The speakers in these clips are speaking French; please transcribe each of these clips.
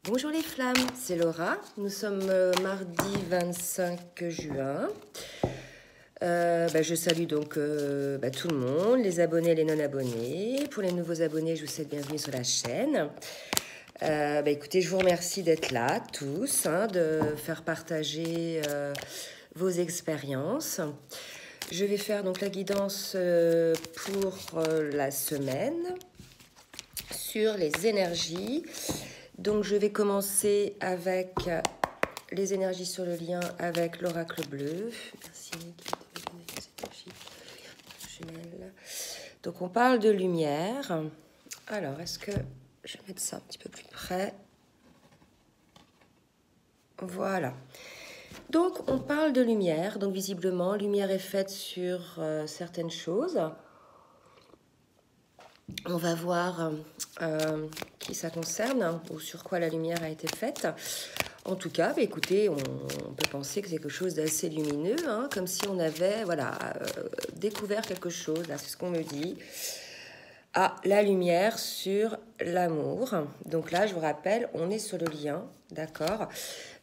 Bonjour les flammes, c'est Laura. Nous sommes mardi 25 juin. Je salue donc tout le monde, les abonnés et les non-abonnés. Pour les nouveaux abonnés, je vous souhaite bienvenue sur la chaîne. Écoutez, je vous remercie d'être là, tous, de faire partager vos expériences. Je vais faire donc la guidance pour la semaine sur les énergies. Donc je vais commencer avec les énergies sur le lien avec l'oracle bleu. Merci jumelle. Donc on parle de lumière. Alors est-ce que je vais mettre ça un petit peu plus près? Voilà. Donc on parle de lumière. Donc visiblement lumière est faite sur certaines choses. On va voir qui ça concerne ou sur quoi la lumière a été faite. En tout cas, écoutez, on peut penser que c'est quelque chose d'assez lumineux, comme si on avait découvert quelque chose. Là, c'est ce qu'on me dit. Ah, la lumière sur l'amour. Donc là, je vous rappelle, on est sur le lien, d'accord?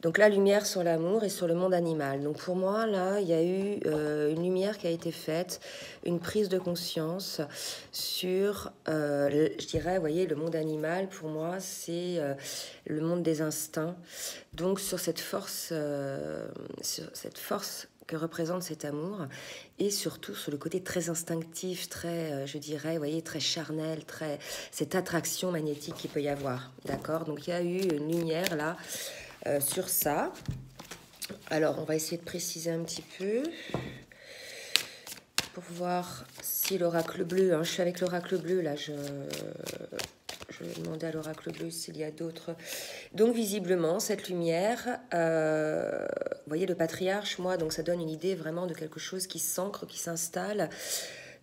Donc la lumière sur l'amour et sur le monde animal. Donc pour moi, là, il y a eu une lumière qui a été faite, une prise de conscience sur, je dirais, vous voyez, le monde animal, pour moi, c'est le monde des instincts. Donc sur cette force que représente cet amour et surtout sur le côté très instinctif, très, je dirais, vous voyez, très charnel, cette attraction magnétique qu'il peut y avoir, d'accord? Donc il y a eu une lumière là sur ça. Alors on va essayer de préciser un petit peu pour voir si l'oracle bleu, je suis avec l'oracle bleu là, je vais demander à l'oracle bleu s'il y a d'autres. Donc visiblement, cette lumière, vous voyez le patriarche, moi, donc ça donne une idée vraiment de quelque chose qui s'ancre, qui s'installe,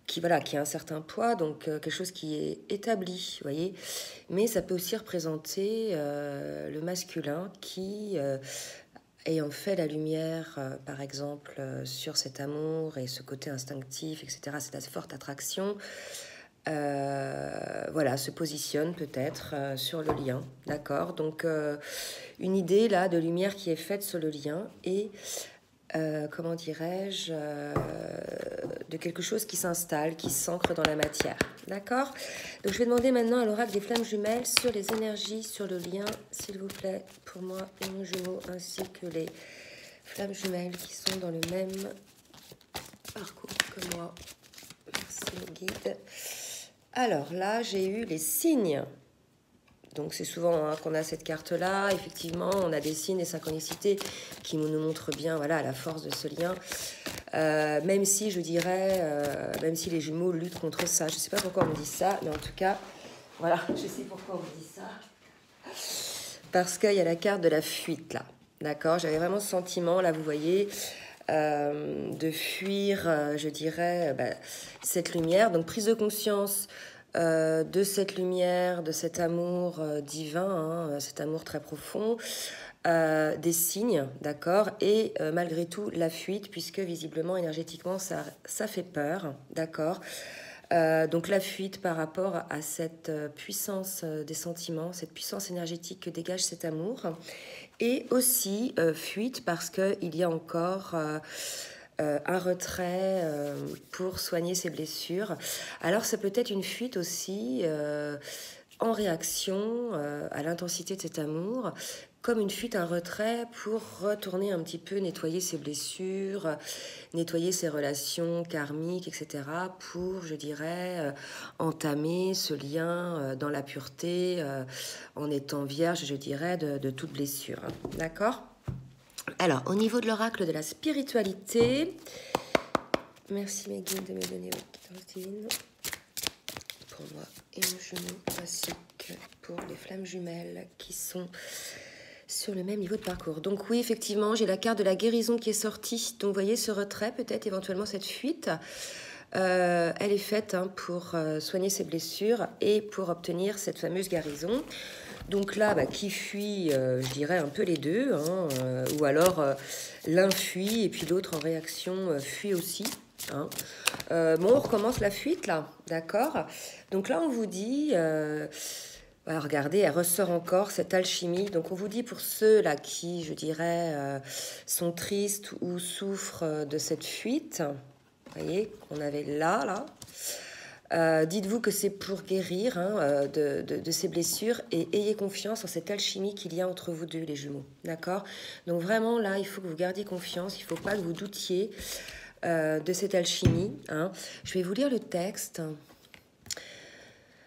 qui a un certain poids, donc quelque chose qui est établi, vous voyez. Mais ça peut aussi représenter le masculin qui, ayant fait la lumière, par exemple, sur cet amour et ce côté instinctif, etc., cette forte attraction, se positionne peut-être sur le lien, d'accord? Donc une idée là de lumière qui est faite sur le lien et comment dirais-je, de quelque chose qui s'installe, qui s'ancre dans la matière, d'accord? Donc je vais demander maintenant à l'oracle des flammes jumelles sur les énergies, sur le lien, s'il vous plaît, pour moi et mon jumeau, ainsi que les flammes jumelles qui sont dans le même parcours que moi. Merci mon guide. Alors là, j'ai eu les signes. Donc c'est souvent qu'on a cette carte-là. Effectivement, on a des signes, des synchronicités qui nous montrent bien la force de ce lien. Même si, je dirais, même si les jumeaux luttent contre ça. Je ne sais pas pourquoi on me dit ça, mais en tout cas, voilà, je sais pourquoi on me dit ça. Parce qu'il y a la carte de la fuite, là. D'accord? J'avais vraiment ce sentiment, là, vous voyez, de fuir, je dirais, cette lumière. Donc prise de conscience de cette lumière, de cet amour divin, cet amour très profond, des signes, d'accord, et malgré tout la fuite, puisque visiblement énergétiquement ça fait peur, d'accord. Donc la fuite par rapport à cette puissance des sentiments, cette puissance énergétique que dégage cet amour, et aussi fuite parce qu'il y a encore un retrait pour soigner ses blessures. Alors ça peut être une fuite aussi en réaction à l'intensité de cet amour, comme une fuite, un retrait pour retourner un petit peu nettoyer ses blessures, nettoyer ses relations karmiques, etc. pour, je dirais, entamer ce lien dans la pureté, en étant vierge, je dirais, de toute blessure. D'accord ? Alors, au niveau de l'oracle de la spiritualité, merci mes guides de me donner votre guide pour moi et mon genou, ainsi que pour les flammes jumelles qui sont sur le même niveau de parcours. Donc oui, effectivement, j'ai la carte de la guérison qui est sortie. Donc vous voyez ce retrait, peut-être éventuellement cette fuite. Elle est faite pour soigner ses blessures et pour obtenir cette fameuse guérison. Donc là, qui fuit, je dirais un peu les deux, ou alors l'un fuit et puis l'autre en réaction fuit aussi. On recommence la fuite là, d'accord? Donc là, on vous dit, Voilà, regardez, elle ressort encore, cette alchimie. Donc, on vous dit pour ceux-là qui, je dirais, sont tristes ou souffrent de cette fuite, vous voyez, qu'on avait là. Dites-vous que c'est pour guérir de ces blessures et ayez confiance en cette alchimie qu'il y a entre vous deux, les jumeaux. D'accord? Donc, vraiment, là, il faut que vous gardiez confiance, il ne faut pas que vous doutiez de cette alchimie. Hein. Je vais vous lire le texte.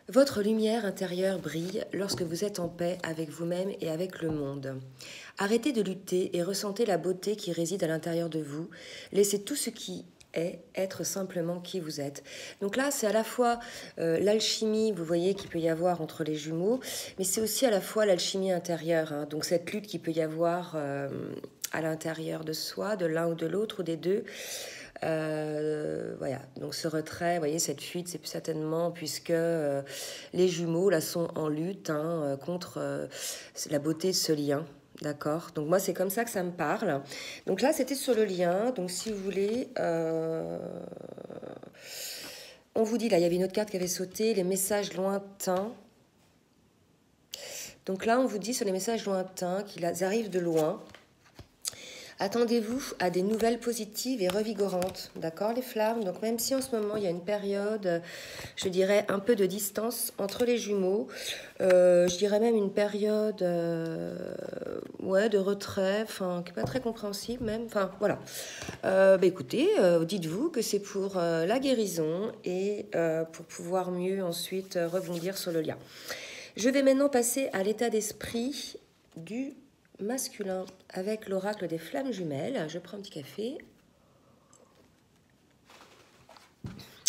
Votre lumière intérieure brille lorsque vous êtes en paix avec vous-même et avec le monde. Arrêtez de lutter et ressentez la beauté qui réside à l'intérieur de vous. Laissez tout ce qui est être simplement qui vous êtes. Donc là, c'est à la fois l'alchimie, vous voyez, qu'il peut y avoir entre les jumeaux, mais c'est aussi à la fois l'alchimie intérieure. Hein. Donc cette lutte qu'il peut y avoir à l'intérieur de soi, de l'un ou de l'autre ou des deux. Voilà, donc ce retrait, vous voyez, cette fuite, c'est plus certainement puisque les jumeaux là sont en lutte contre la beauté de ce lien. D'accord. Donc moi, c'est comme ça que ça me parle. Donc là, c'était sur le lien. Donc si vous voulez, on vous dit, là, il y avait une autre carte qui avait sauté, les messages lointains. Donc là, on vous dit sur les messages lointains qu'ils arrivent de loin. Attendez-vous à des nouvelles positives et revigorantes, d'accord les flammes? Donc même si en ce moment il y a une période, je dirais un peu de distance entre les jumeaux, je dirais même une période de retrait, enfin qui n'est pas très compréhensible même, enfin voilà. Écoutez, dites-vous que c'est pour la guérison et pour pouvoir mieux ensuite rebondir sur le lien. Je vais maintenant passer à l'état d'esprit du masculin avec l'oracle des flammes jumelles. Je prends un petit café.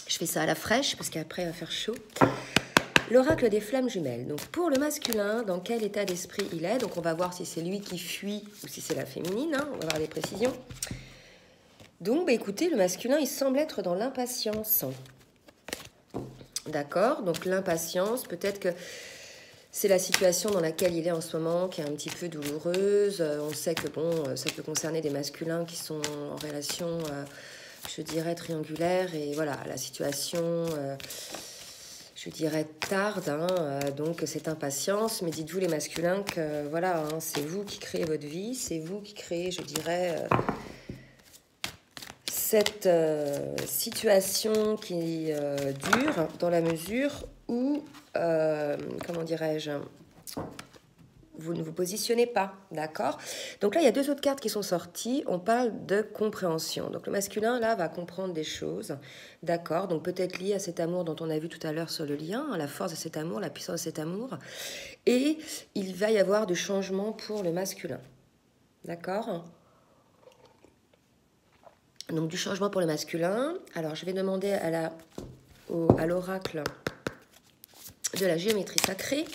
Je fais ça à la fraîche parce qu'après il va faire chaud. L'oracle des flammes jumelles. Donc pour le masculin, dans quel état d'esprit il est? Donc on va voir si c'est lui qui fuit ou si c'est la féminine. Hein. On va voir les précisions. Donc écoutez, le masculin, il semble être dans l'impatience. D'accord? Donc l'impatience, peut-être que c'est la situation dans laquelle il est en ce moment qui est un petit peu douloureuse. On sait que bon, ça peut concerner des masculins qui sont en relation, je dirais, triangulaire. Et voilà, la situation, je dirais, tarde. Donc, cette impatience. Mais dites-vous, les masculins, que voilà, c'est vous qui créez votre vie. C'est vous qui créez, je dirais, cette situation qui dure dans la mesure où, comment dirais-je, vous ne vous positionnez pas, d'accord? Donc là, il y a deux autres cartes qui sont sorties. On parle de compréhension. Donc le masculin, là, va comprendre des choses, d'accord? Donc peut-être lié à cet amour dont on a vu tout à l'heure sur le lien, la force de cet amour, la puissance de cet amour. Et il va y avoir du changement pour le masculin, d'accord? Donc du changement pour le masculin. Alors je vais demander à l'oracle de la géométrie sacrée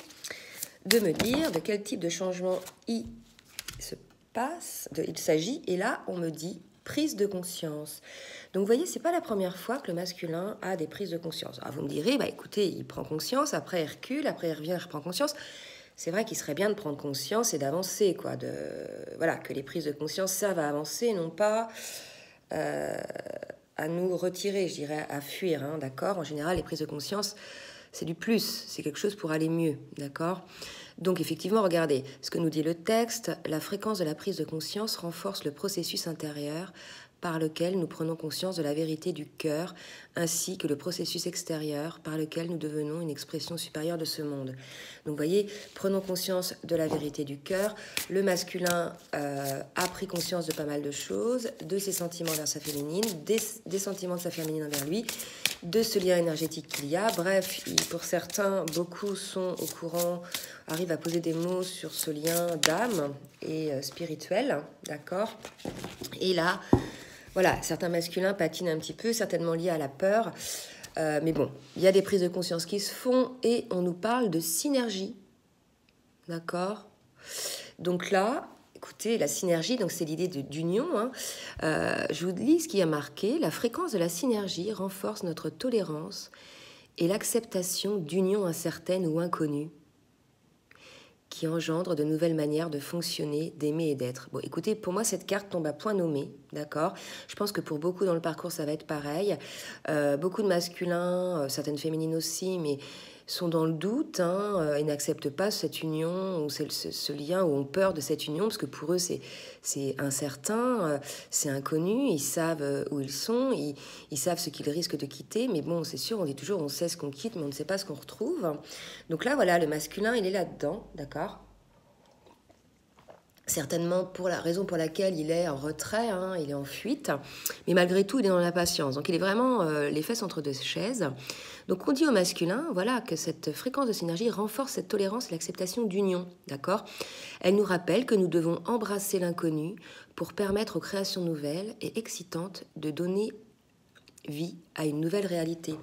de me dire de quel type de changement il s'agit. Et là, on me dit prise de conscience. Donc, vous voyez, c'est pas la première fois que le masculin a des prises de conscience. Alors, vous me direz, écoutez, il prend conscience, après il recule, après il revient, il reprend conscience. C'est vrai qu'il serait bien de prendre conscience et d'avancer, quoi. Voilà, que les prises de conscience servent à avancer, non pas à nous retirer, je dirais, à fuir, hein, d'accord? En général, les prises de conscience, c'est du plus, c'est quelque chose pour aller mieux, d'accord? Donc effectivement, regardez, ce que nous dit le texte, la fréquence de la prise de conscience renforce le processus intérieur par lequel nous prenons conscience de la vérité du cœur, ainsi que le processus extérieur par lequel nous devenons une expression supérieure de ce monde. Donc vous voyez, prenons conscience de la vérité du cœur. Le masculin a pris conscience de pas mal de choses, de ses sentiments vers sa féminine, des sentiments de sa féminine envers lui, de ce lien énergétique qu'il y a. Bref, pour certains, beaucoup sont au courant, arrivent à poser des mots sur ce lien d'âme et spirituel, d'accord? Et là, voilà, certains masculins patinent un petit peu, certainement liés à la peur. Mais bon, il y a des prises de conscience qui se font et on nous parle de synergie. D'accord? Donc là, écoutez, la synergie, donc c'est l'idée d'union. Je vous lis ce qui a marqué. La fréquence de la synergie renforce notre tolérance et l'acceptation d'unions incertaines ou inconnues qui engendre de nouvelles manières de fonctionner, d'aimer et d'être. Bon, écoutez, pour moi, cette carte tombe à point nommé, d'accord? Je pense que pour beaucoup dans le parcours, ça va être pareil. Beaucoup de masculins, certaines féminines aussi, mais sont dans le doute, hein, ils n'acceptent pas cette union ou ce lien, ou ont peur de cette union, parce que pour eux c'est incertain, c'est inconnu, ils savent où ils sont, ils savent ce qu'ils risquent de quitter, mais bon, c'est sûr, on dit toujours on sait ce qu'on quitte, mais on ne sait pas ce qu'on retrouve. Donc là, voilà, le masculin, il est là-dedans, d'accord ? Certainement pour la raison pour laquelle il est en retrait, hein, il est en fuite, mais malgré tout, il est dans la patience. Donc il est vraiment les fesses entre deux chaises. Donc on dit au masculin, voilà, que cette fréquence de synergie renforce cette tolérance et l'acceptation d'union, d'accord ? Elle nous rappelle que nous devons embrasser l'inconnu pour permettre aux créations nouvelles et excitantes de donner vie à une nouvelle réalité.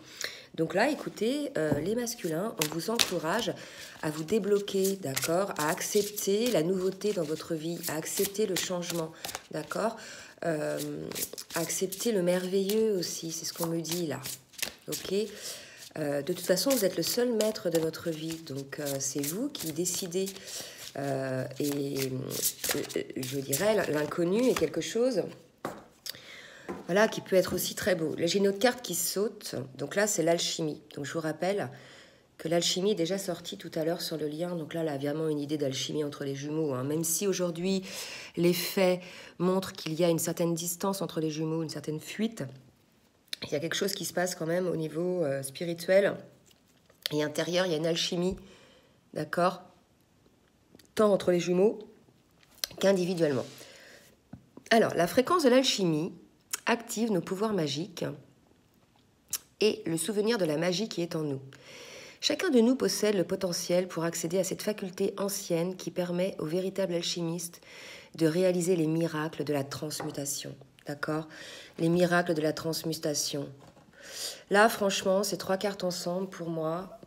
Donc là, écoutez, les masculins, on vous encourage à vous débloquer, d'accord, à accepter la nouveauté dans votre vie, à accepter le changement, d'accord, à accepter le merveilleux aussi, c'est ce qu'on me dit là, ok. De toute façon, vous êtes le seul maître de votre vie, donc c'est vous qui décidez. Et je dirais, l'inconnu est quelque chose... Voilà, qui peut être aussi très beau. Là, j'ai une autre carte qui saute. Donc là, c'est l'alchimie. Donc je vous rappelle que l'alchimie est déjà sortie tout à l'heure sur le lien. Donc là, il y a vraiment une idée d'alchimie entre les jumeaux, hein. Même si aujourd'hui, les faits montrent qu'il y a une certaine distance entre les jumeaux, une certaine fuite, il y a quelque chose qui se passe quand même au niveau spirituel et intérieur. Il y a une alchimie, d'accord, tant entre les jumeaux qu'individuellement. Alors, la fréquence de l'alchimie active nos pouvoirs magiques et le souvenir de la magie qui est en nous. Chacun de nous possède le potentiel pour accéder à cette faculté ancienne qui permet aux véritables alchimistes de réaliser les miracles de la transmutation. D'accord ? Les miracles de la transmutation. Là, franchement, ces trois cartes ensemble, pour moi...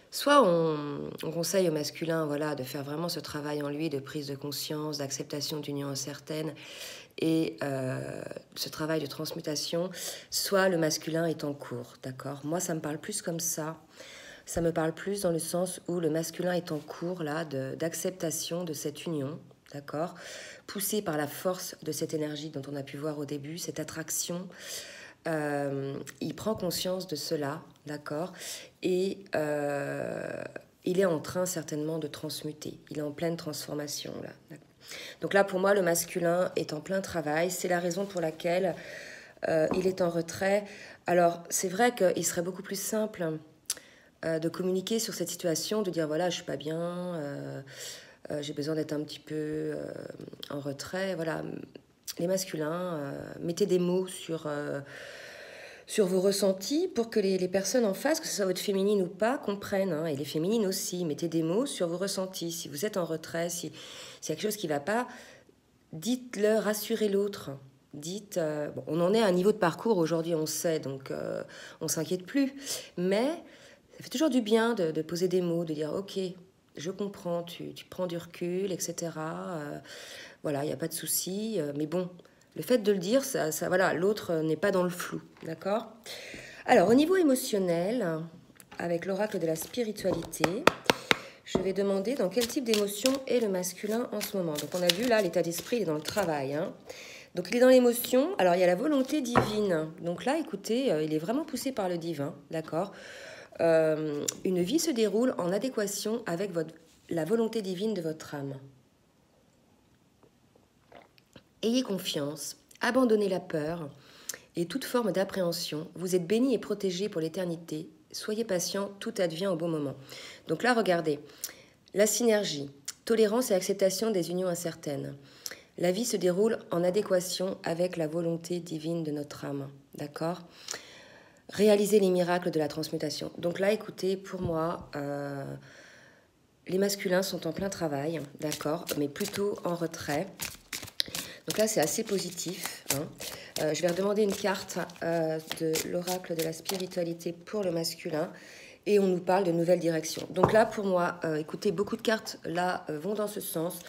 Soit on conseille au masculin, voilà, de faire vraiment ce travail en lui de prise de conscience, d'acceptation d'union incertaine et ce travail de transmutation, soit le masculin est en cours, d'accord ? Moi, ça me parle plus comme ça. Ça me parle plus dans le sens où le masculin est en cours là d'acceptation de cette union, d'accord ? Poussé par la force de cette énergie dont on a pu voir au début, cette attraction. Il prend conscience de cela, d'accord, et il est en train certainement de transmuter. Il est en pleine transformation là. Donc là, pour moi, le masculin est en plein travail. C'est la raison pour laquelle il est en retrait. Alors, c'est vrai qu'il serait beaucoup plus simple de communiquer sur cette situation, de dire voilà, je suis pas bien, j'ai besoin d'être un petit peu en retrait. Voilà, les masculins, mettez des mots sur vos ressentis pour que les personnes en face, que ce soit votre féminine ou pas, comprennent. Hein, et les féminines aussi, mettez des mots sur vos ressentis. Si vous êtes en retrait, si c'est quelque chose qui ne va pas, dites-le, rassurez l'autre. Dites, bon, on en est à un niveau de parcours aujourd'hui, on sait, donc on ne s'inquiète plus. Mais ça fait toujours du bien de poser des mots, de dire ok, je comprends, tu prends du recul, etc. Voilà, il n'y a pas de souci, mais bon, le fait de le dire, ça voilà, l'autre n'est pas dans le flou, d'accord ? Alors, au niveau émotionnel, avec l'oracle de la spiritualité, je vais demander dans quel type d'émotion est le masculin en ce moment. Donc, on a vu là, l'état d'esprit, il est dans le travail, hein. Donc, il est dans l'émotion. Alors, il y a la volonté divine. Donc là, écoutez, il est vraiment poussé par le divin, d'accord ? Une vie se déroule en adéquation avec la volonté divine de votre âme. Ayez confiance, abandonnez la peur et toute forme d'appréhension. Vous êtes bénis et protégés pour l'éternité. Soyez patient, tout advient au bon moment. Donc là, regardez, la synergie, tolérance et acceptation des unions incertaines. La vie se déroule en adéquation avec la volonté divine de notre âme, d'accord ? Réaliser les miracles de la transmutation. Donc là, écoutez, pour moi, les masculins sont en plein travail, d'accord, mais plutôt en retrait. Donc là, c'est assez positif, hein. Je vais redemander une carte de l'oracle de la spiritualité pour le masculin et on nous parle de nouvelles directions. Donc là, pour moi, écoutez, beaucoup de cartes là vont dans ce sens,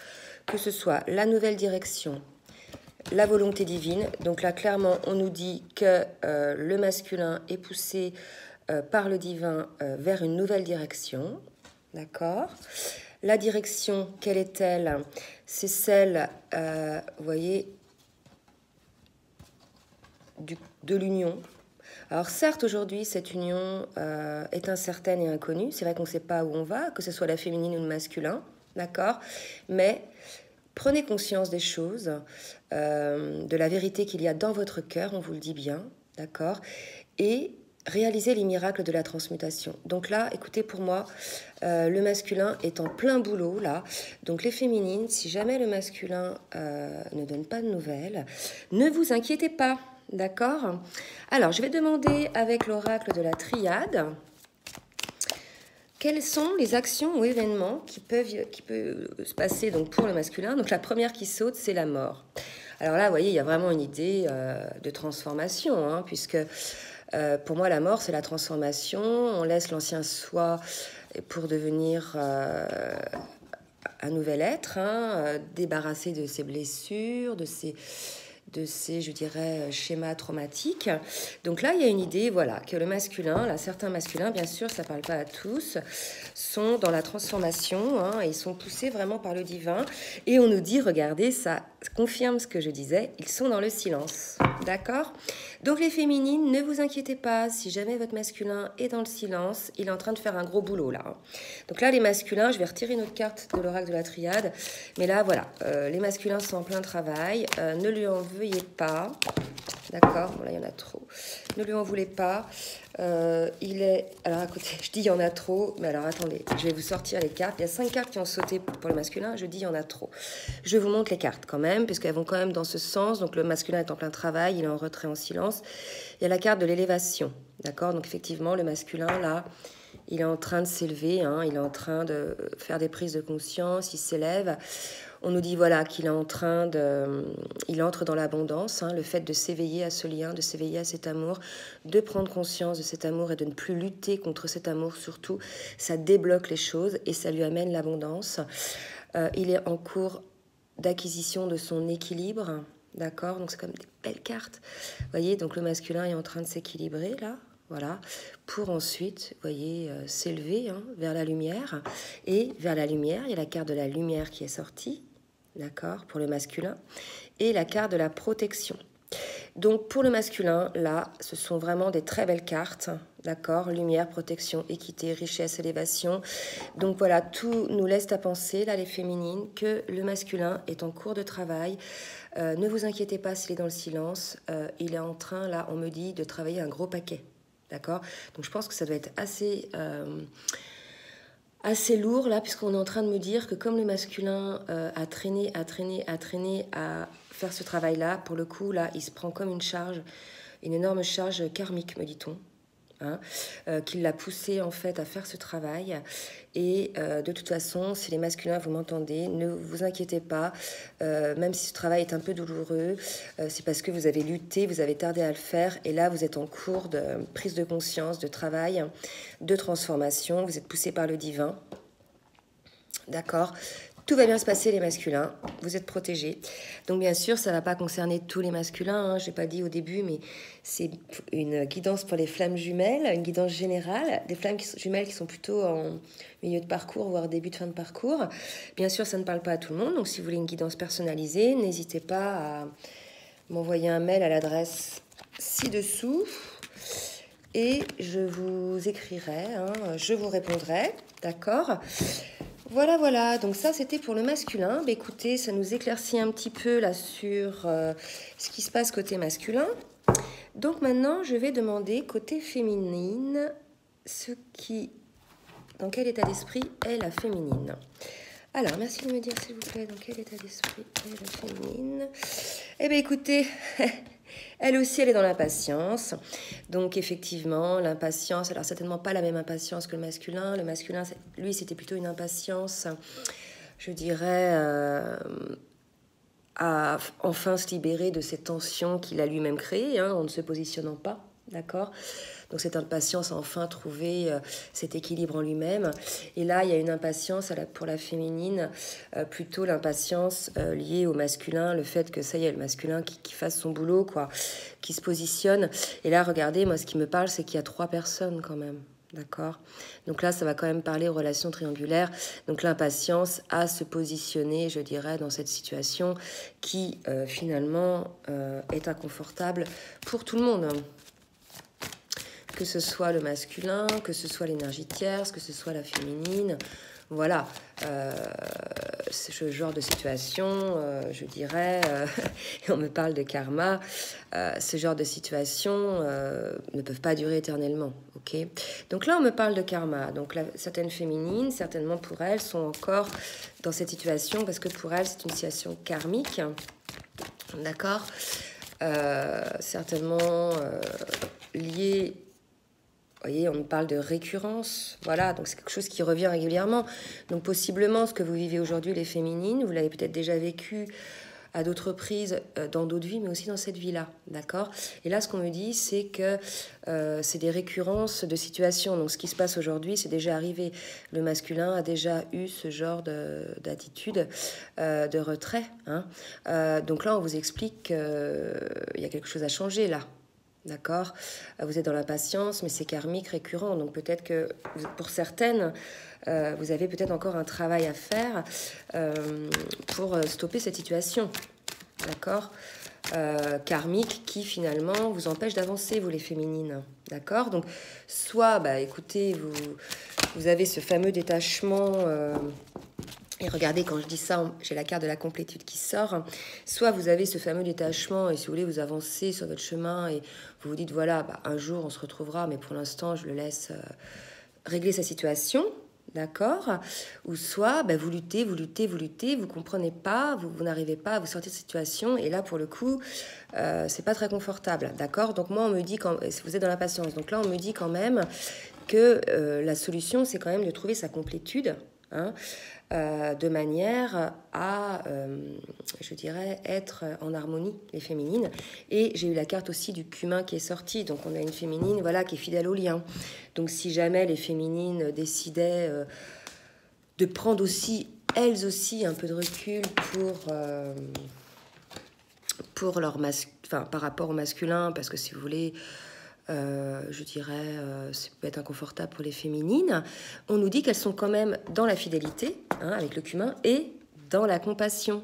que ce soit la nouvelle direction, la volonté divine. Donc là, clairement, on nous dit que le masculin est poussé par le divin vers une nouvelle direction, d'accord ? La direction, quelle est-elle ? C'est celle, vous voyez, de l'union. Alors certes, aujourd'hui, cette union est incertaine et inconnue. C'est vrai qu'on ne sait pas où on va, que ce soit la féminine ou le masculin, d'accord? Mais prenez conscience des choses, de la vérité qu'il y a dans votre cœur, on vous le dit bien, d'accord? Et réalisez les miracles de la transmutation. Donc là, écoutez, pour moi, le masculin est en plein boulot, là. Donc les féminines, si jamais le masculin ne donne pas de nouvelles, ne vous inquiétez pas, d'accord? Alors, je vais demander avec l'oracle de la triade, quelles sont les actions ou événements qui peuvent se passer donc, pour le masculin? Donc la première qui saute, c'est la mort. Alors là, vous voyez, il y a vraiment une idée de transformation, hein, puisque pour moi, la mort, c'est la transformation. On laisse l'ancien soi pour devenir un nouvel être, hein, débarrassé de ses blessures, de ces, je dirais, schémas traumatiques. Donc là, il y a une idée, voilà, que le masculin, là, certains masculins, bien sûr, ça ne parle pas à tous, sont dans la transformation, hein, et ils sont poussés vraiment par le divin. Et on nous dit, regardez, ça confirme ce que je disais, ils sont dans le silence. D'accord? Donc les féminines, ne vous inquiétez pas, si jamais votre masculin est dans le silence, il est en train de faire un gros boulot là. Donc là, les masculins, je vais retirer une autre carte de l'oracle de la triade, mais là, voilà, les masculins sont en plein travail, ne lui en veuillez pas. D'accord, bon là il y en a trop. Ne lui en voulez pas. Il est... Alors écoutez, je dis il y en a trop, mais alors attendez, je vais vous sortir les cartes. Il y a 5 cartes qui ont sauté pour le masculin, je dis il y en a trop. Je vous montre les cartes quand même, puisqu'elles vont quand même dans ce sens. Donc le masculin est en plein travail, il est en retrait, en silence. Il y a la carte de l'élévation, d'accord? Donc effectivement, le masculin là, il est en train de s'élever, hein, il est en train de faire des prises de conscience, il s'élève. On nous dit voilà qu'il est en train de, il entre dans l'abondance, hein, le fait de s'éveiller à ce lien, de s'éveiller à cet amour, de prendre conscience de cet amour et de ne plus lutter contre cet amour surtout, ça débloque les choses et ça lui amène l'abondance. Il est en cours d'acquisition de son équilibre, d'accord, donc c'est comme des belles cartes. Vous voyez, donc le masculin est en train de s'équilibrer là. Voilà, pour ensuite, vous voyez, s'élever, hein, vers la lumière. Et vers la lumière, il y a la carte de la lumière qui est sortie, d'accord, pour le masculin, et la carte de la protection. Donc pour le masculin, là, ce sont vraiment des très belles cartes, d'accord, lumière, protection, équité, richesse, élévation. Donc voilà, tout nous laisse à penser, là, les féminines, que le masculin est en cours de travail. Ne vous inquiétez pas s'il est dans le silence, il est en train, là, on me dit, de travailler un gros paquet. D'accord? Donc je pense que ça doit être assez lourd là, puisqu'on est en train de me dire que comme le masculin a traîné à faire ce travail-là, pour le coup, là, il se prend comme une charge, une énorme charge karmique, me dit-on. Hein, qui l'a poussé en fait à faire ce travail. Et de toute façon, si les masculins, vous m'entendez, ne vous inquiétez pas, même si ce travail est un peu douloureux, c'est parce que vous avez lutté, vous avez tardé à le faire, et là vous êtes en cours de prise de conscience, de travail, de transformation, vous êtes poussé par le divin. D'accord? Tout va bien se passer les masculins, vous êtes protégés. Donc bien sûr, ça ne va pas concerner tous les masculins, hein, je n'ai pas dit au début, mais c'est une guidance pour les flammes jumelles, une guidance générale, des flammes jumelles qui sont plutôt en milieu de parcours, voire début de fin de parcours. Bien sûr, ça ne parle pas à tout le monde, donc si vous voulez une guidance personnalisée, n'hésitez pas à m'envoyer un mail à l'adresse ci-dessous et je vous écrirai, hein, je vous répondrai, d'accord ? Voilà, voilà, donc ça c'était pour le masculin. Bah, écoutez, ça nous éclaircit un petit peu là sur ce qui se passe côté masculin. Donc maintenant, je vais demander côté féminine, dans quel état d'esprit est la féminine. Alors, merci de me dire s'il vous plaît, dans quel état d'esprit est la féminine. Eh bien écoutez, elle aussi, elle est dans l'impatience. Donc effectivement, l'impatience, alors certainement pas la même impatience que le masculin. Le masculin, lui, c'était plutôt une impatience, je dirais, à enfin se libérer de ces tensions qu'il a lui-même créées, hein, en ne se positionnant pas, d'accord ? Donc cette impatience à enfin trouver cet équilibre en lui-même. Et là, il y a une impatience pour la féminine, plutôt l'impatience liée au masculin, le fait que ça y est, le masculin qui fasse son boulot, quoi, qui se positionne. Et là, regardez, moi, ce qui me parle, c'est qu'il y a 3 personnes quand même. D'accord? Donc là, ça va quand même parler aux relations triangulaires. Donc l'impatience à se positionner, je dirais, dans cette situation qui, finalement, est inconfortable pour tout le monde. que ce soit le masculin, que ce soit l'énergie tierce, que ce soit la féminine. Voilà, ce genre de situation, je dirais, et on me parle de karma, ce genre de situation ne peuvent pas durer éternellement, ok? Donc là, on me parle de karma. Donc certaines féminines, certainement pour elles, sont encore dans cette situation parce que pour elles, c'est une situation karmique, d'accord? Certainement liée. Vous voyez, on me parle de récurrence, voilà, donc c'est quelque chose qui revient régulièrement. Donc possiblement, ce que vous vivez aujourd'hui, les féminines, vous l'avez peut-être déjà vécu à d'autres reprises dans d'autres vies, mais aussi dans cette vie-là, d'accord? Et là, ce qu'on me dit, c'est que c'est des récurrences de situations. Donc ce qui se passe aujourd'hui, c'est déjà arrivé. Le masculin a déjà eu ce genre d'attitude de retrait. Hein. Donc là, on vous explique qu'il y a quelque chose à changer là. D'accord? Vous êtes dans l'impatience, mais c'est karmique récurrent. Donc peut-être que pour certaines, vous avez peut-être encore un travail à faire pour stopper cette situation. D'accord? Karmique qui finalement vous empêche d'avancer, vous les féminines. D'accord? Donc soit, bah, écoutez, vous avez ce fameux détachement... Et regardez, quand je dis ça, j'ai la carte de la complétude qui sort. Soit vous avez ce fameux détachement et si vous voulez, vous avancez sur votre chemin et vous vous dites, voilà, bah, un jour on se retrouvera, mais pour l'instant, je le laisse régler sa situation, d'accord? Ou soit bah, vous luttez, vous comprenez pas, vous n'arrivez pas à vous sortir de cette situation et là, pour le coup, c'est pas très confortable, d'accord? Donc moi, on me dit, si vous êtes dans l'impatience, donc là, on me dit quand même que la solution, c'est quand même de trouver sa complétude, hein, de manière à, je dirais, être en harmonie, les féminines. Et j'ai eu la carte aussi du cumin qui est sortie. Donc on a une féminine, voilà, qui est fidèle au lien. Donc si jamais les féminines décidaient de prendre aussi, elles aussi, un peu de recul pour leur par rapport au masculin, parce que si vous voulez... je dirais, ça peut être inconfortable pour les féminines. On nous dit qu'elles sont quand même dans la fidélité, hein, avec le cumin, et dans la compassion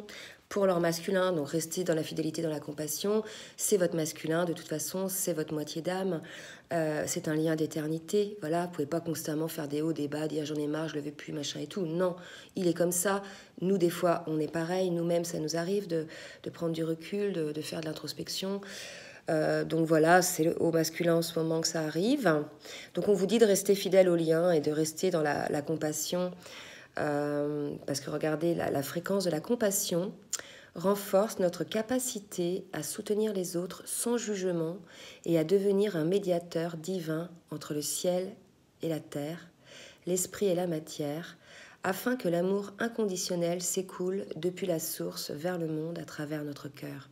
pour leur masculin. Donc restez dans la fidélité, dans la compassion, c'est votre masculin, de toute façon, c'est votre moitié d'âme, c'est un lien d'éternité. Voilà, vous pouvez pas constamment faire des hauts, des bas, dire j'en ai marre, je le veux plus, machin et tout. Non, il est comme ça. Nous, des fois, on est pareil, nous-mêmes, ça nous arrive de prendre du recul, de faire de l'introspection. Donc voilà, c'est au masculin en ce moment que ça arrive. Donc on vous dit de rester fidèle au lien et de rester dans la compassion. Parce que regardez, la fréquence de la compassion renforce notre capacité à soutenir les autres sans jugement et à devenir un médiateur divin entre le ciel et la terre, l'esprit et la matière, afin que l'amour inconditionnel s'écoule depuis la source vers le monde à travers notre cœur.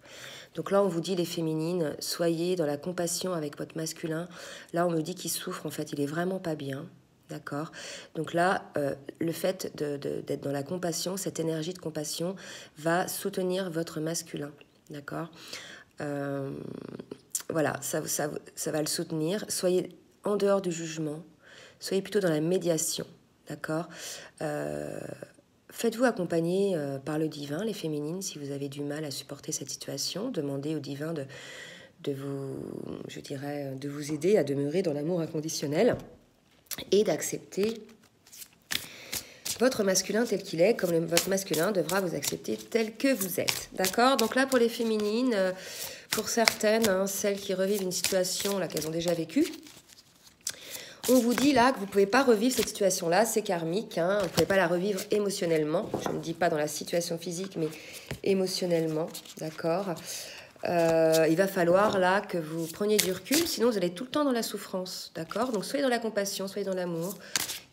Donc là, on vous dit, les féminines, soyez dans la compassion avec votre masculin. Là, on me dit qu'il souffre, en fait, il est vraiment pas bien. D'accord? Donc là, le fait d'être dans la compassion, cette énergie de compassion, va soutenir votre masculin. D'accord? Voilà, ça va le soutenir. Soyez en dehors du jugement. Soyez plutôt dans la médiation. D'accord? Faites-vous accompagner par le divin, les féminines, si vous avez du mal à supporter cette situation. Demandez au divin de vous aider à demeurer dans l'amour inconditionnel et d'accepter votre masculin tel qu'il est, comme votre masculin devra vous accepter tel que vous êtes. D'accord? Donc là, pour les féminines, pour certaines, hein, celles qui revivent une situation là qu'elles ont déjà vécue, on vous dit là que vous ne pouvez pas revivre cette situation-là, c'est karmique, hein, vous ne pouvez pas la revivre émotionnellement. Je ne dis pas dans la situation physique, mais émotionnellement, d'accord? Il va falloir là que vous preniez du recul, sinon vous allez tout le temps dans la souffrance, d'accord? Donc soyez dans la compassion, soyez dans l'amour,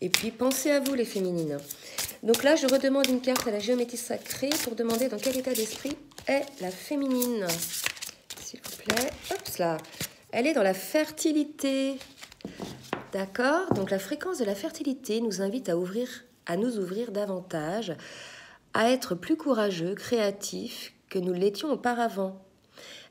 et puis pensez à vous les féminines. Donc là, je redemande une carte à la géométrie sacrée pour demander dans quel état d'esprit est la féminine. S'il vous plaît, hop là, elle est dans la fertilité. D'accord? Donc la fréquence de la fertilité nous invite à nous ouvrir davantage, à être plus courageux, créatifs que nous l'étions auparavant,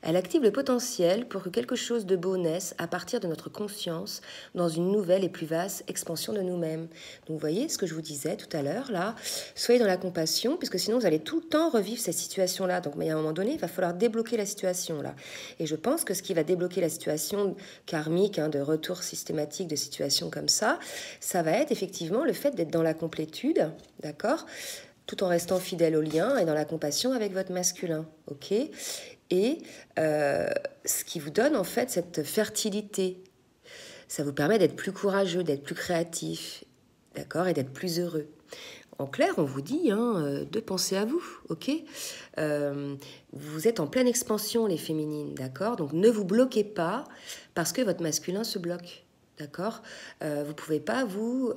Elle active le potentiel pour que quelque chose de beau naisse à partir de notre conscience dans une nouvelle et plus vaste expansion de nous-mêmes. Donc vous voyez ce que je vous disais tout à l'heure, là, soyez dans la compassion, puisque sinon vous allez tout le temps revivre cette situation-là. Donc, mais à un moment donné, il va falloir débloquer la situation, là. Et je pense que ce qui va débloquer la situation karmique, de retour systématique de situations comme ça va être effectivement le fait d'être dans la complétude, d'accord, tout en restant fidèle au lien et dans la compassion avec votre masculin, ok. Et ce qui vous donne en fait cette fertilité, ça vous permet d'être plus courageux, d'être plus créatif, d'accord, et d'être plus heureux. En clair, on vous dit de penser à vous, ok. Vous êtes en pleine expansion, les féminines, d'accord. Donc ne vous bloquez pas parce que votre masculin se bloque, d'accord. Vous ne pouvez pas vous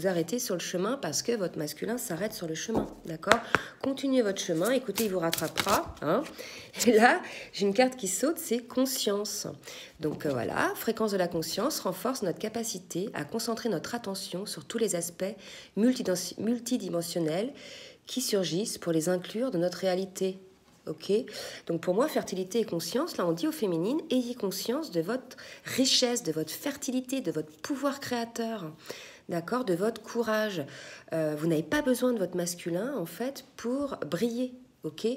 arrêter sur le chemin parce que votre masculin s'arrête sur le chemin, d'accord. Continuez votre chemin, écoutez, il vous rattrapera. Et là, j'ai une carte qui saute, c'est conscience. Donc voilà, fréquence de la conscience renforce notre capacité à concentrer notre attention sur tous les aspects multidimensionnels qui surgissent pour les inclure dans notre réalité. Ok, donc pour moi, fertilité et conscience, là on dit aux féminines, ayez conscience de votre richesse, de votre fertilité, de votre pouvoir créateur, d'accord, de votre courage. Vous n'avez pas besoin de votre masculin en fait pour briller, ok.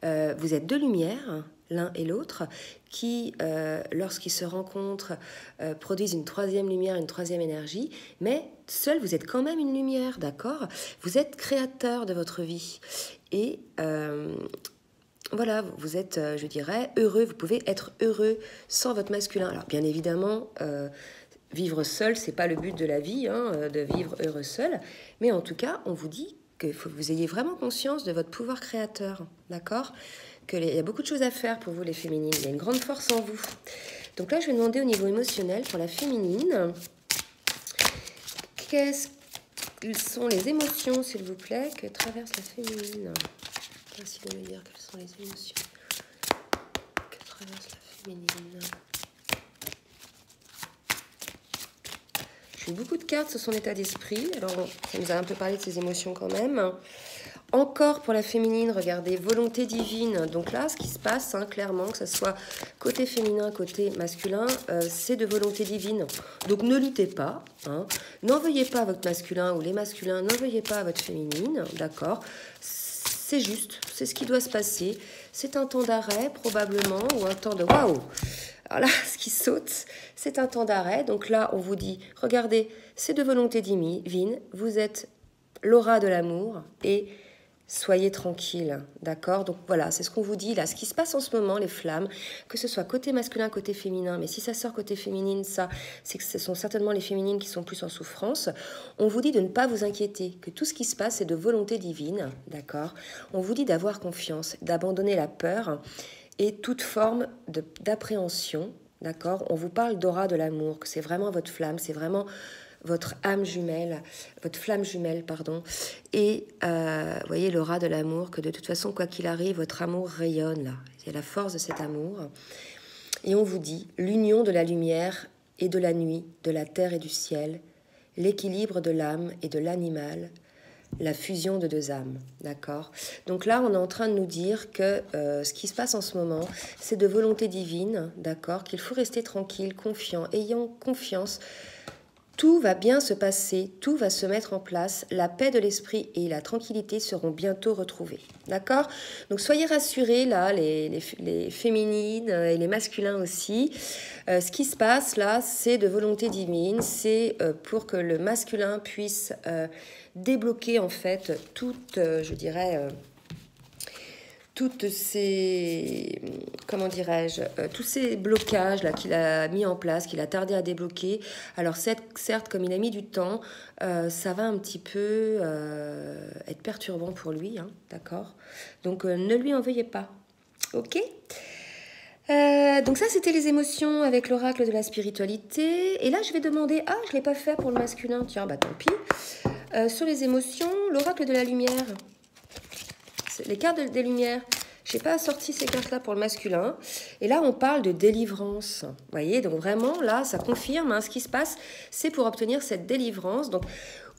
Vous êtes deux lumières, l'un et l'autre, qui, lorsqu'ils se rencontrent, produisent une troisième lumière, une troisième énergie, mais seul vous êtes quand même une lumière, d'accord. Vous êtes créateur de votre vie et voilà, vous êtes, je dirais, heureux. Vous pouvez être heureux sans votre masculin. Alors, bien évidemment, vivre seul, c'est pas le but de la vie, de vivre heureux seul. Mais en tout cas, on vous dit qu'il faut que vous ayez vraiment conscience de votre pouvoir créateur, d'accord ? Il y a beaucoup de choses à faire pour vous, les féminines. Il y a une grande force en vous. Donc là, je vais demander au niveau émotionnel pour la féminine. Quelles sont les émotions, s'il vous plaît, que traverse la féminine ? Merci de me dire quelles sont les émotions que traverse la féminine. J'ai eu beaucoup de cartes sur son état d'esprit. Alors, ça nous a un peu parlé de ses émotions quand même. Encore pour la féminine, regardez, volonté divine. Donc là, ce qui se passe, clairement, que ce soit côté féminin, côté masculin, c'est de volonté divine. Donc ne luttez pas. N'en veuillez pas à votre masculin ou les masculins, n'en veuillez pas à votre féminine, d'accord ? C'est juste, c'est ce qui doit se passer. C'est un temps d'arrêt, probablement, ou un temps de waouh. Alors là, ce qui saute, c'est un temps d'arrêt. Donc là, on vous dit, regardez, c'est de volonté divine. Vous êtes l'aura de l'amour et soyez tranquille, d'accord? Donc voilà, c'est ce qu'on vous dit là. Ce qui se passe en ce moment, les flammes, que ce soit côté masculin, côté féminin, mais si ça sort côté féminine, ça, c'est que ce sont certainement les féminines qui sont plus en souffrance. On vous dit de ne pas vous inquiéter, que tout ce qui se passe, c'est de volonté divine, d'accord? On vous dit d'avoir confiance, d'abandonner la peur et toute forme d'appréhension, d'accord? On vous parle d'aura de l'amour, que c'est vraiment votre flamme, c'est vraiment votre âme jumelle, votre flamme jumelle, pardon. Et voyez l'aura de l'amour, que de toute façon, quoi qu'il arrive, votre amour rayonne là. C'est la force de cet amour. Et on vous dit l'union de la lumière et de la nuit, de la terre et du ciel, l'équilibre de l'âme et de l'animal, la fusion de deux âmes, d'accord? Donc là, on est en train de nous dire que ce qui se passe en ce moment, c'est de volonté divine, d'accord? Qu'il faut rester tranquille, confiant, ayant confiance. Tout va bien se passer, tout va se mettre en place, la paix de l'esprit et la tranquillité seront bientôt retrouvées. D'accord? Donc soyez rassurés, là, les féminines et les masculins aussi. Ce qui se passe là, c'est de volonté divine, c'est pour que le masculin puisse débloquer en fait toute, je dirais... toutes ces, comment dirais-je, tous ces blocages là qu'il a mis en place, qu'il a tardé à débloquer. Alors certes, comme il a mis du temps, ça va un petit peu être perturbant pour lui, d'accord. Donc ne lui en veuillez pas, ok. Donc ça, c'était les émotions avec l'oracle de la spiritualité. Et là, je vais demander, je l'ai pas fait pour le masculin, tiens, bah tant pis. Sur les émotions, l'oracle de la lumière. Les cartes des lumières. Je n'ai pas sorti ces cartes-là pour le masculin. Et là, on parle de délivrance. Vous voyez, donc vraiment, là, ça confirme ce qui se passe. C'est pour obtenir cette délivrance. Donc,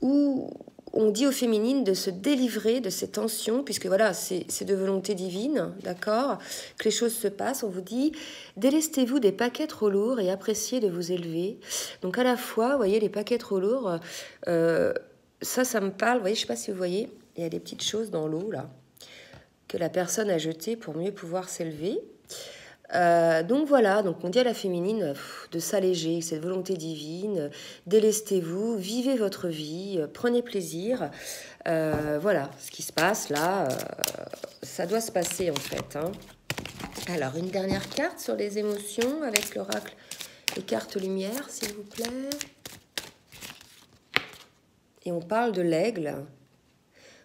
où on dit aux féminines de se délivrer de ces tensions, puisque voilà, c'est de volonté divine, d'accord, que les choses se passent. On vous dit, délestez-vous des paquets trop lourds et appréciez de vous élever. Donc à la fois, vous voyez, les paquets trop lourds, ça me parle, vous voyez, je ne sais pas si vous voyez, il y a des petites choses dans l'eau, là, que la personne a jetées pour mieux pouvoir s'élever. Donc voilà, donc on dit à la féminine de s'alléger, cette volonté divine, délestez-vous, vivez votre vie, prenez plaisir. Voilà, ce qui se passe là, ça doit se passer en fait. Hein. Alors, une dernière carte sur les émotions avec l'oracle et carte lumière, s'il vous plaît. Et on parle de l'aigle.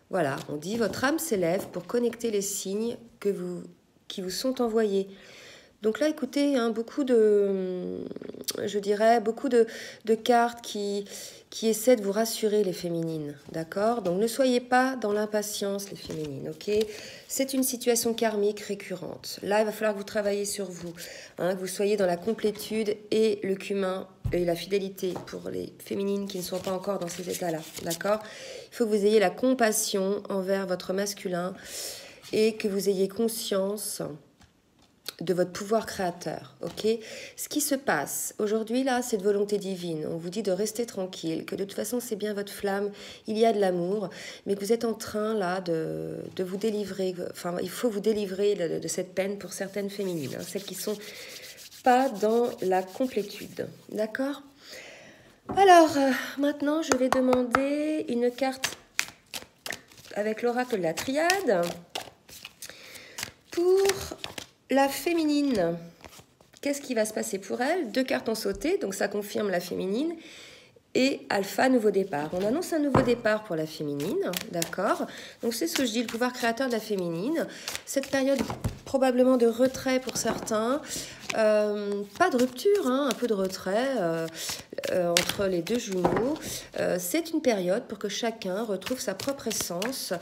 Voilà, on dit votre âme s'élève pour connecter les signes qui vous sont envoyés. Donc là, écoutez, hein, beaucoup de cartes qui essaient de vous rassurer, les féminines, d'accord? Donc ne soyez pas dans l'impatience, les féminines, ok? C'est une situation karmique récurrente. Là, il va falloir que vous travaillez sur vous, hein, que vous soyez dans la complétude et le cumin et la fidélité pour les féminines qui ne sont pas encore dans ces états-là, d'accord? Il faut que vous ayez la compassion envers votre masculin et que vous ayez conscience de votre pouvoir créateur, ok? Ce qui se passe aujourd'hui, là, c'est de volonté divine. On vous dit de rester tranquille, que de toute façon, c'est bien votre flamme, il y a de l'amour, mais que vous êtes en train, là, de vous délivrer. Enfin, il faut vous délivrer de cette peine pour certaines féminines, hein, celles qui ne sont pas dans la complétude, d'accord? Alors, maintenant, je vais demander une carte avec l'oracle de la triade pour la féminine. Qu'est-ce qui va se passer pour elle? 2 cartes ont sauté, donc ça confirme la féminine. Et alpha, nouveau départ. On annonce un nouveau départ pour la féminine, d'accord? Donc c'est ce que je dis, le pouvoir créateur de la féminine. Cette période probablement de retrait pour certains. Pas de rupture, hein, un peu de retrait entre les 2 jumeaux. C'est une période pour que chacun retrouve sa propre essence.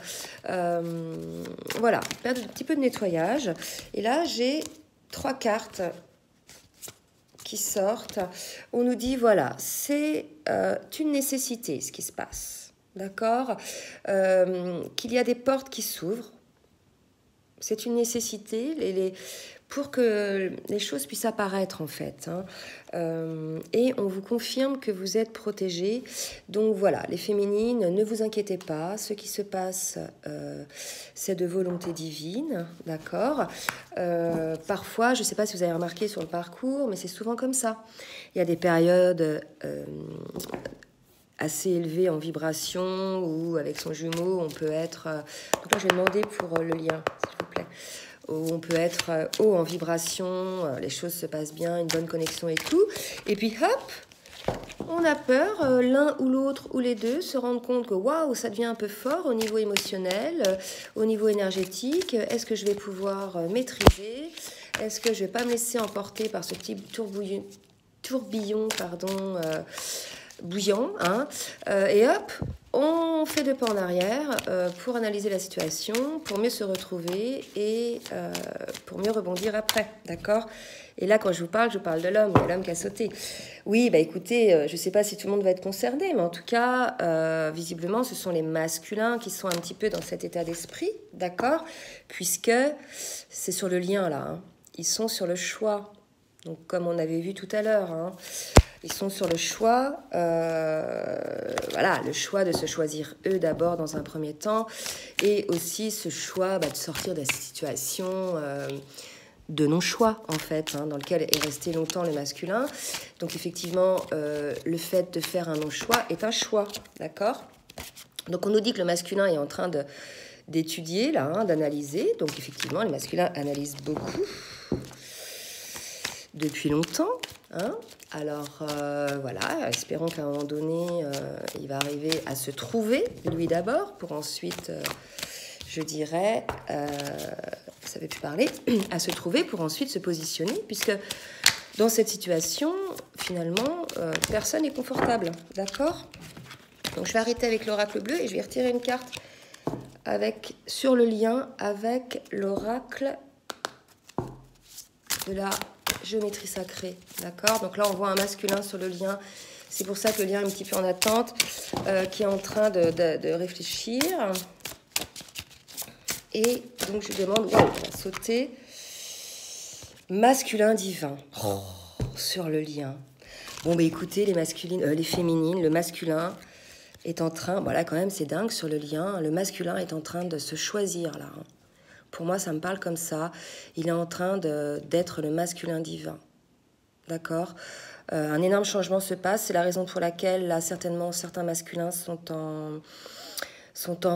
Voilà, période un petit peu de nettoyage. Et là, j'ai 3 cartes qui sortent. On nous dit, voilà, c'est une nécessité ce qui se passe, d'accord? Qu'il y a des portes qui s'ouvrent. C'est une nécessité pour que les choses puissent apparaître en fait. Hein. Et on vous confirme que vous êtes protégés. Donc voilà, les féminines, ne vous inquiétez pas. Ce qui se passe, c'est de volonté divine, d'accord? Parfois, je ne sais pas si vous avez remarqué sur le parcours, mais c'est souvent comme ça. Il y a des périodes assez élevées en vibration ou avec son jumeau, on peut être... Donc là, je vais demander pour le lien, s'il vous plaît. Où on peut être haut en vibration, les choses se passent bien, une bonne connexion et tout. Et puis hop, on a peur, l'un ou l'autre ou les deux se rendent compte que waouh, ça devient un peu fort au niveau émotionnel, au niveau énergétique. Est-ce que je vais pouvoir maîtriser? Est-ce que je ne vais pas me laisser emporter par ce petit tourbillon, bouillant, hein, et hop, on fait 2 pas en arrière pour analyser la situation, pour mieux se retrouver et pour mieux rebondir après, d'accord? Et là, quand je vous parle de l'homme, il y a l'homme qui a sauté. Oui, bah écoutez, je ne sais pas si tout le monde va être concerné, mais en tout cas, visiblement, ce sont les masculins qui sont un petit peu dans cet état d'esprit, d'accord? Puisque c'est sur le lien, là, hein. Ils sont sur le choix, donc comme on avait vu tout à l'heure, hein. Ils sont sur le choix, voilà, le choix de se choisir eux d'abord dans un premier temps, et aussi ce choix de sortir de cette situation de non-choix, en fait, hein, dans lequel est resté longtemps le masculin. Donc effectivement, le fait de faire un non-choix est un choix, d'accord? Donc on nous dit que le masculin est en train d'étudier, là, hein, d'analyser. Donc effectivement, les masculins analysent beaucoup depuis longtemps, hein. Alors voilà, espérons qu'à un moment donné, il va arriver à se trouver, lui d'abord, pour ensuite, je dirais, vous savez plus parler, à se trouver pour ensuite se positionner, puisque dans cette situation, finalement, personne n'est confortable, d'accord? Donc je vais arrêter avec l'oracle bleu et je vais retirer une carte sur le lien avec l'oracle de la géométrie sacrée, d'accord? Donc là, on voit un masculin sur le lien. C'est pour ça que le lien est un petit peu en attente, qui est en train de réfléchir. Et donc, je demande, wow, on va sauter. Masculin divin. Oh, sur le lien. Bon, bah écoutez, les féminines, le masculin est en train... Voilà, quand même, c'est dingue sur le lien. Le masculin est en train de se choisir, là. Pour moi, ça me parle comme ça. Il est en train d'être le masculin divin. D'accord ? Un énorme changement se passe. C'est la raison pour laquelle, là, certainement, certains masculins sont en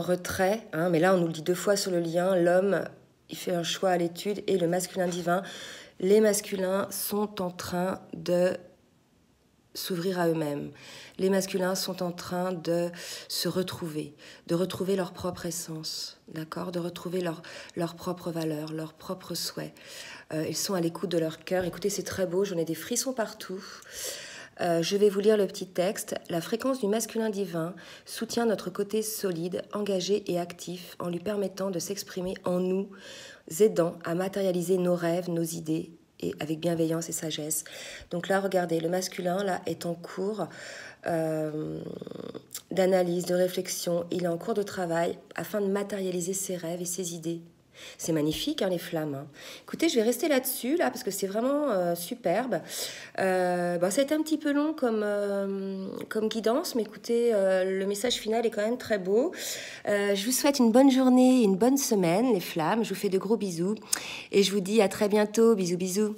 retrait. Hein, mais là, on nous le dit 2 fois sur le lien. L'homme, il fait un choix à l'étude. Et le masculin divin, les masculins sont en train de s'ouvrir à eux-mêmes. Les masculins sont en train de se retrouver, de retrouver leur propre essence, d'accord, de retrouver leur propre valeur, leurs propres souhaits. Ils sont à l'écoute de leur cœur. Écoutez, c'est très beau, j'en ai des frissons partout. Je vais vous lire le petit texte. La fréquence du masculin divin soutient notre côté solide, engagé et actif en lui permettant de s'exprimer en nous, aidant à matérialiser nos rêves, nos idées, et avec bienveillance et sagesse. Donc là, regardez, le masculin là est en cours d'analyse, de réflexion. Il est en cours de travail afin de matérialiser ses rêves et ses idées. C'est magnifique, hein, les flammes. Hein. Écoutez, je vais rester là-dessus, là, parce que c'est vraiment superbe. Ça a été un petit peu long comme guidance, mais écoutez, le message final est quand même très beau. Je vous souhaite une bonne journée, une bonne semaine, les flammes. Je vous fais de gros bisous et je vous dis à très bientôt. Bisous, bisous.